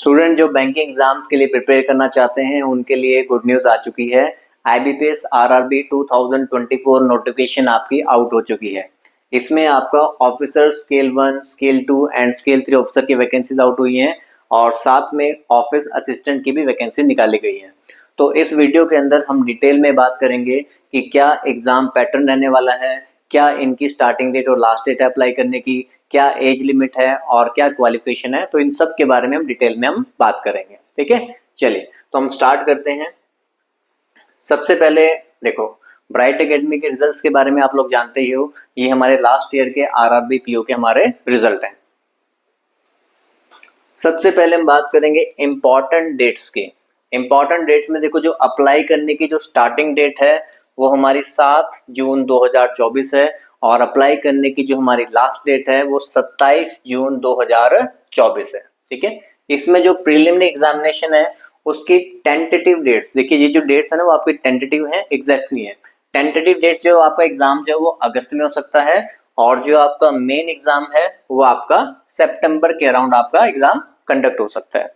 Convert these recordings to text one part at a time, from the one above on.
Student जो banking exam के लिए प्रिपेयर करना चाहते हैं उनके लिए गुड न्यूज़ आ चुकी है। आईबीपीएस आरआरबी 2024 नोटिफिकेशन आपकी आउट हो चुकी है। इसमें आपका officer scale 1, scale 2 and scale 3 officer की वैकेंसीज आउट हुई हैं और साथ में ऑफिस असिस्टेंट की भी वैकेंसी निकाली गई है। तो इस वीडियो के अंदर हम डिटेल में बात करेंगे कि क्या एग्जाम पैटर्न रहने वाला है, क्या इनकी स्टार्टिंग डेट और लास्ट डेट है अप्लाई करने की, क्या एज लिमिट है और क्या क्वालिफिकेशन है। तो इन सब के बारे में हम डिटेल में हम बात करेंगे। ठीक है, चलिए तो हम स्टार्ट करते हैं। सबसे पहले देखो, ब्राइट एकेडमी के रिजल्ट्स के बारे में आप लोग जानते ही हो। ये हमारे लास्ट ईयर के आरआरबी पीओ के हमारे रिजल्ट हैं। सबसे पहले हम बात करेंगे इंपॉर्टेंट डेट्स की। इंपॉर्टेंट डेट्स में देखो, जो अप्लाई करने की जो स्टार्टिंग डेट है वो हमारी 7 जून 2024 है और अप्लाई करने की जो हमारी लास्ट डेट है वो 27 जून 2024 है। ठीक है, इसमें जो प्रीलिमिनरी एग्जामिनेशन है उसकी टेंटेटिव डेट्स, देखिए ये जो डेट्स है ना वो आपकी टेंटेटिव है, एग्जैक्ट नहीं है। टेंटेटिव डेट जो आपका एग्जाम जो है वो अगस्त में हो सकता है और जो आपका मेन एग्जाम है वो आपका सितंबर के अराउंड आपका एग्जाम कंडक्ट हो सकता है।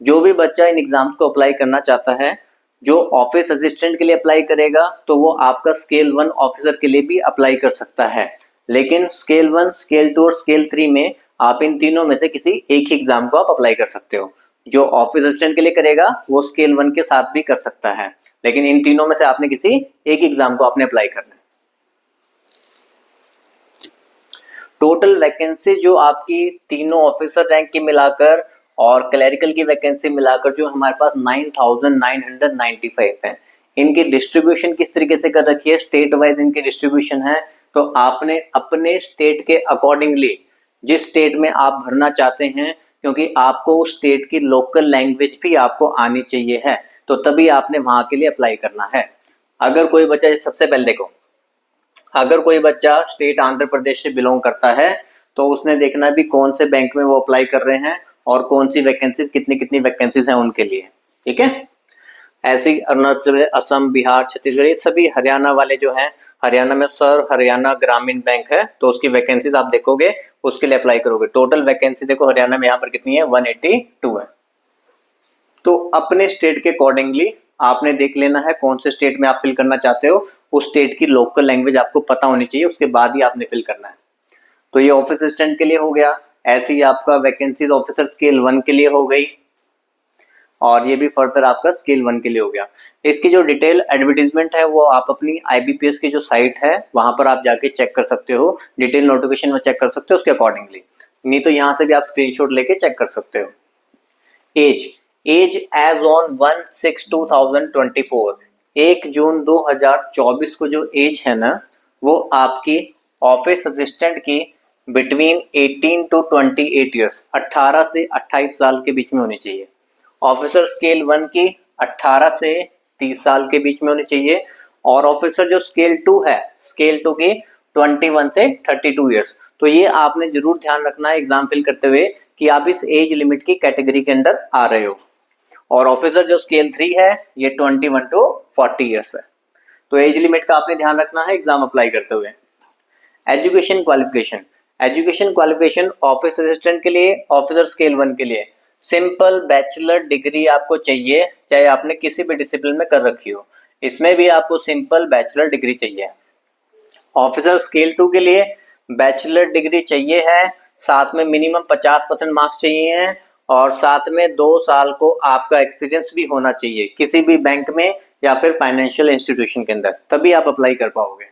जो भी बच्चा इन एग्जाम्स को अप्लाई करना चाहता है, जो ऑफिस असिस्टेंट के लिए अप्लाई करेगा तो वो आपका स्केल 1 ऑफिसर के लिए भी अप्लाई कर सकता है। लेकिन स्केल 1, स्केल 2 और स्केल 3 में आप इन तीनों में से किसी एक ही एग्जाम को आप अप्लाई कर सकते हो। जो ऑफिस असिस्टेंट के लिए करेगा वो स्केल 1 के साथ भी कर सकता है, लेकिन इन तीनों में से आपने किसी एक एग्जाम को आपने अप्लाई करना है। टोटल वैकेंसी जो आपकी तीनों ऑफिसर रैंक की मिलाकर और क्लरिकल की वैकेंसी मिलाकर जो हमारे पास 9,995 है। इनकी डिस्ट्रीब्यूशन किस तरीके से कर रखी है, स्टेट वाइज इनकी डिस्ट्रीब्यूशन है। तो आपने अपने स्टेट के अकॉर्डिंगली जिस स्टेट में आप भरना चाहते हैं, क्योंकि आपको उस स्टेट की लोकल लैंग्वेज भी आपको आनी चाहिए है, तो तभी आपने वहां के लिए अप्लाई करना है। अगर कोई बच्चा, सबसे पहले देखो, अगर कोई बच्चा स्टेट आंध्र प्रदेश से बिलोंग करता है तो उसने देखना भी कौन से बैंक में वो अप्लाई कर रहे हैं और कौन सी वैकेंसीज, कितनी कितनी वैकेंसीज हैं उनके लिए। ठीक है, ऐसे ही अरुणाचल प्रदेश, असम, बिहार, छत्तीसगढ़, ये सभी हरियाणा वाले जो हैं, हरियाणा में सर हरियाणा ग्रामीण बैंक है तो उसकी वैकेंसीज आप देखोगे, उसके लिए अप्लाई करोगे। टोटल वैकेंसी देखो हरियाणा में यहाँ पर कितनी है, 182 है। तो अपने स्टेट के अकॉर्डिंगली आपने देख लेना है कौन से स्टेट में आप फिल करना चाहते हो, उस स्टेट की लोकल लैंग्वेज आपको पता होनी चाहिए, उसके बाद ही आपने फिल करना है। तो ये ऑफिस असिस्टेंट के लिए हो गया। ऐसे ही आपका वैकेंसीज ऑफिसर स्केल 1 के लिए हो गई और ये भी फर्दर आपका स्केल 1 के लिए हो गया। इसकी जो डिटेल एडवर्टीजमेंट है वो आप अपनी आईबीपीएस की जो साइट है वहां पर आप जाके चेक कर सकते हो, डिटेल नोटिफिकेशन में चेक कर सकते हो उसके अकॉर्डिंगली, नहीं तो यहाँ से भी आप स्क्रीनशॉट लेके चेक कर सकते हो। एज एज ऑन 1/6/2024, 1 जून 2024 को जो एज है ना वो आपकी ऑफिस असिस्टेंट की बिटवीन 18 to 28 ईयर्स, 18 से 28 साल के बीच में होनी चाहिए। ऑफिसर स्केल 1 की 18 से 30 साल के बीच में होनी चाहिए और ऑफिसर जो स्केल 2 है, स्केल 2 की 21 से 32 ईयर्स। तो ये आपने जरूर ध्यान रखना है एग्जाम फिल करते हुए कि आप इस एज लिमिट की कैटेगरी के अंदर आ रहे हो। और ऑफिसर जो स्केल 3 है ये 21 to 40 ईयर्स है। तो एज लिमिट का आपने ध्यान रखना है एग्जाम अप्लाई करते हुए। Education qualification, education qualification office assistant के लिए, ऑफिसर स्केल 1 के लिए सिंपल बैचलर डिग्री आपको चाहिए, चाहे आपने किसी भी डिसिप्लिन में कर रखी हो, इसमें भी आपको सिंपल बैचलर डिग्री चाहिए। ऑफिसर स्केल 2 के लिए बैचलर डिग्री चाहिए है, साथ में मिनिमम 50% मार्क्स चाहिए हैं और साथ में 2 साल को आपका एक्सपीरियंस भी होना चाहिए किसी भी बैंक में या फिर फाइनेंशियल इंस्टीट्यूशन के अंदर, तभी आप अप्लाई कर पाओगे।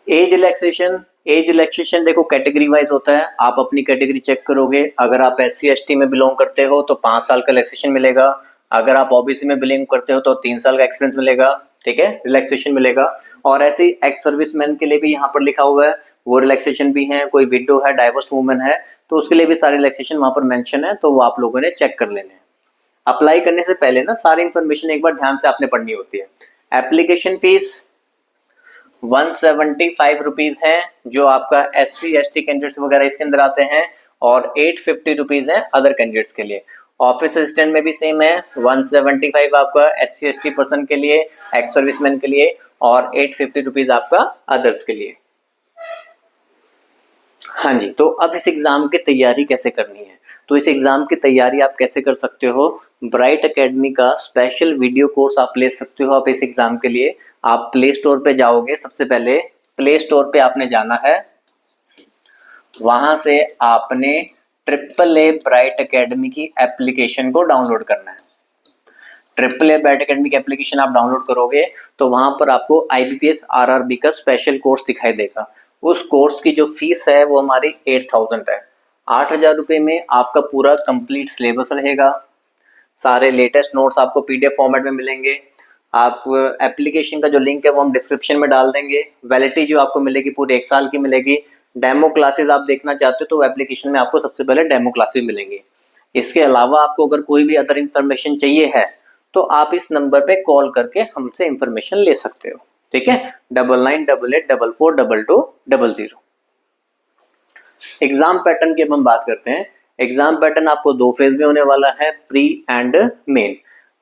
एज रिलैक्सेशन देखो कैटेगरी वाइज होता है, आप अपनी कैटेगरी चेक करोगे। अगर आप SC/ST में बिलोंग करते हो तो 5 साल का रिलैक्सेशन मिलेगा, अगर आप OBC में बिलोंग करते हो तो 3 साल का एक्सपीरियंस मिलेगा। ठीक है, रिलैक्सेशन मिलेगा। और ऐसे ही एक्स सर्विसमैन के लिए भी यहाँ पर लिखा हुआ है, वो रिलैक्सेशन भी है। कोई विडो है, डाइवोर्स वुमेन है तो उसके लिए भी सारे रिलैक्सेशन वहां पर मेंशन है, तो वो आप लोगों ने चेक कर लेने हैं। अप्लाई करने से पहले ना सारी इन्फॉर्मेशन एक बार ध्यान से आपने पढ़नी होती है। एप्लीकेशन फीस 175 रुपीज है जो आपका SC/ST कैंडिडेट्स वगैरह इसके अंदर आते हैं, और 850 रुपीज है अदर कैंडिडेट्स के लिए। ऑफिस असिस्टेंट में भी सेम है, 175 आपका SC/ST पर्सन के लिए, एक्स सर्विसमैन के लिए, और 850 रुपीज आपका अदर्स के लिए। हाँ जी, तो अब इस एग्जाम की तैयारी कैसे करनी है, तो इस एग्जाम की तैयारी आप कैसे कर सकते हो, ब्राइट एकेडमी का स्पेशल वीडियो कोर्स आप ले सकते हो। आप इस एग्जाम के लिए आप प्ले स्टोर पे जाओगे, सबसे पहले प्ले स्टोर पे आपने जाना है, वहां से आपने AAA ब्राइट एकेडमी की एप्लीकेशन को डाउनलोड करना है। AAA ब्राइट एकेडमी की एप्लीकेशन आप डाउनलोड करोगे तो वहां पर आपको IBPS RRB का स्पेशल कोर्स दिखाई देगा। उस कोर्स की जो फीस है वो हमारी 8000 है। 8000 रुपये में आपका पूरा कंप्लीट सिलेबस रहेगा, सारे लेटेस्ट नोट्स आपको PDF फॉर्मेट में मिलेंगे। आप एप्लीकेशन का जो लिंक है वो हम डिस्क्रिप्शन में डाल देंगे। वैलिडिटी जो आपको मिलेगी पूरे 1 साल की मिलेगी। डेमो क्लासेस आप देखना चाहते हो तो एप्लीकेशन में आपको सबसे पहले डेमो क्लासेस मिलेंगे। इसके अलावा आपको अगर कोई भी अदर इंफॉर्मेशन चाहिए है तो आप इस नंबर पे कॉल करके हमसे इंफॉर्मेशन ले सकते हो, ठीक है, 9988442200। एग्जाम पैटर्न की अब हम बात करते हैं। एग्जाम पैटर्न आपको 2 फेज में होने वाला है, प्री एंड मेन।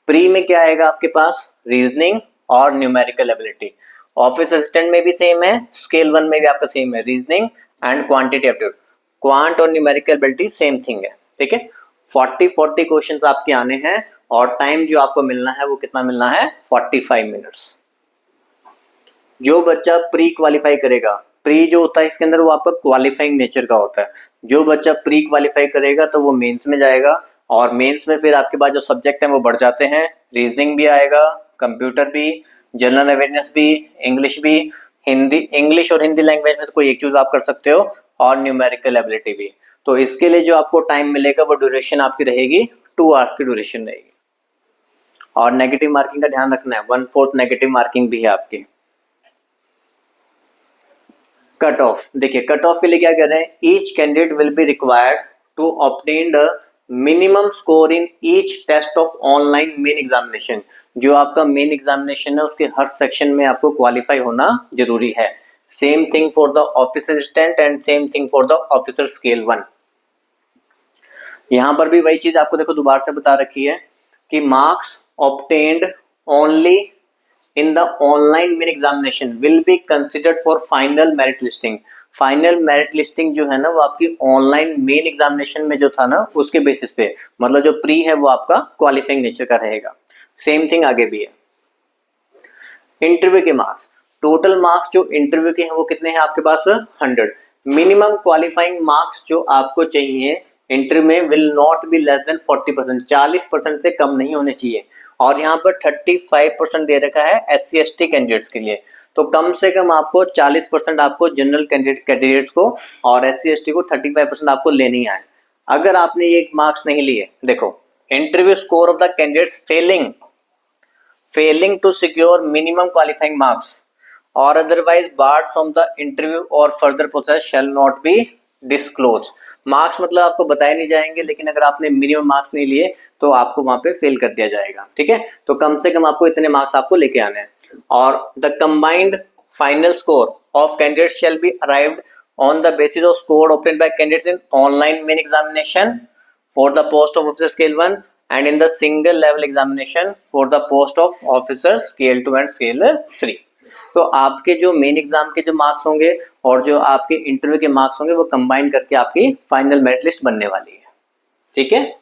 प्री में क्या आएगा आपके पास, रीजनिंग और न्यूमेरिकल एबिलिटी। ऑफिस असिस्टेंट में भी सेम है, स्केल 1 में भी आपका सेम है, reasoning and quantity aptitude. Quant और न्यूमेरिकल एबिलिटी सेम थिंग है, ठीक है। 40 क्वेश्चंस आपके आने हैं और टाइम जो आपको मिलना है वो कितना मिलना है, 45 मिनट्स। जो बच्चा प्री क्वालिफाई करेगा, प्री जो होता है इसके अंदर वो आपका क्वालिफाइंग नेचर का होता है। जो बच्चा प्री क्वालिफाई करेगा तो वो मेंस में जाएगा और मेंस में फिर आपके पास जो सब्जेक्ट है वो बढ़ जाते हैं, रीजनिंग भी आएगा, कंप्यूटर भी, जनरल अवेयरनेस भी, इंग्लिश भी, हिंदी, इंग्लिश और हिंदी लैंग्वेज में तो कोई एक चूज आप कर सकते हो, और न्यूमेरिकल एबिलिटी भी। तो इसके लिए जो आपको टाइम मिलेगा वो ड्यूरेशन आपकी रहेगी 2 आवर्स की ड्यूरेशन रहेगी। और नेगेटिव मार्किंग का ध्यान रखना है, 1/4 नेगेटिव मार्किंग भी है आपकी। कट ऑफ, देखिए कट ऑफ के लिए क्या कर रहे हैं, each candidate will be required to obtain the minimum score in each test of online main examination. जो आपका मेन एग्जामिनेशन है उसके हर सेक्शन में आपको क्वालिफाई होना जरूरी है। Same thing for the officer assistant and same thing for the officer scale 1। यहां पर भी वही चीज आपको देखो दोबारा से बता रखी है कि marks obtained only in the online main examination will be considered for final merit listing। Final merit listing जो है ना वो आपकी ऑनलाइन मेन एग्जामिनेशन में जो था ना उसके बेसिस पे, मतलब जो प्री है वो आपका क्वालिफाइंग नेचर का रहेगा। सेम थिंग आगे भी है। इंटरव्यू के मार्क्स, टोटल मार्क्स जो इंटरव्यू के हैं वो कितने हैं आपके पास, 100। मिनिमम क्वालिफाइंग मार्क्स जो आपको चाहिए इंटरव्यू में will not be less than 40%, 40% से कम नहीं होने चाहिए। और यहाँ पर 35% दे रखा है SC/ST कैंडिडेट्स के लिए, तो कम से कम आपको 40% आपको जनरल कैंडिडेट्स को और SC/ST को 35% आपको लेनी है। अगर आपने ये मार्क्स नहीं लिए, देखो interview score of the candidates failing to secure minimum qualifying marks और otherwise barred from the interview और further process shall not be disclose. Marks मतलब आपको बताए नहीं जाएंगे, लेकिन अगर आपने मिनिमम मार्क्स नहीं लिए तो आपको वहां पे फेल कर दिया जाएगा, ठीक है। तो कम से कम आपको इतने मार्क्स आपको लेके आने हैं। और the combined final score of candidates shall be arrived on the basis off score obtained by candidates in online main examination for the post of officer scale 1 and in the single level examination for the post of officer scale 2 and scale 3। तो आपके जो main exam के जो marks होंगे और जो आपके interview के मार्क्स होंगे वो कंबाइन करके आपकी फाइनल मेरिट लिस्ट बनने वाली है, ठीक है।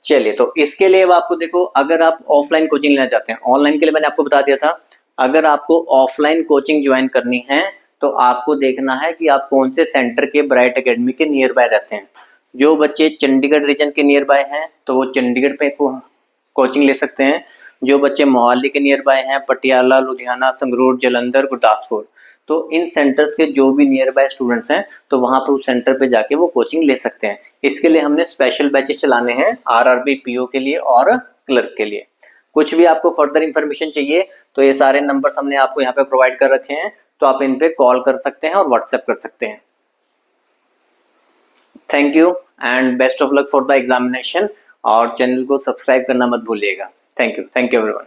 चलिए, तो इसके लिए अब आपको देखो, अगर आप ऑफलाइन कोचिंग लेना चाहते हैं, ऑनलाइन के लिए मैंने आपको बता दिया था, अगर आपको ऑफलाइन कोचिंग ज्वाइन करनी है तो आपको देखना है कि आप कौन से सेंटर के ब्राइट एकेडमी के नियर बाय रहते हैं। जो बच्चे चंडीगढ़ रीजन के नियर बाय हैं तो वो चंडीगढ़ पे कोचिंग ले सकते हैं। जो बच्चे मोहाली के नियर बाय हैं, पटियाला, लुधियाना, संगरूर, जालंधर, गुरदासपुर, तो इन सेंटर्स के जो भी नियर बाय स्टूडेंट्स हैं तो वहां पर उस सेंटर पे जाके वो कोचिंग ले सकते हैं। इसके लिए हमने स्पेशल बैचेस चलाने हैं RRB PO के लिए और क्लर्क के लिए। कुछ भी आपको फर्दर इंफॉर्मेशन चाहिए तो ये सारे नंबर्स हमने आपको यहाँ पे प्रोवाइड कर रखे हैं, तो आप इन पे कॉल कर सकते हैं और व्हाट्सएप कर सकते हैं। Thank you and best of luck for the examination, और चैनल को सब्सक्राइब करना मत भूलिएगा। Thank you everyone.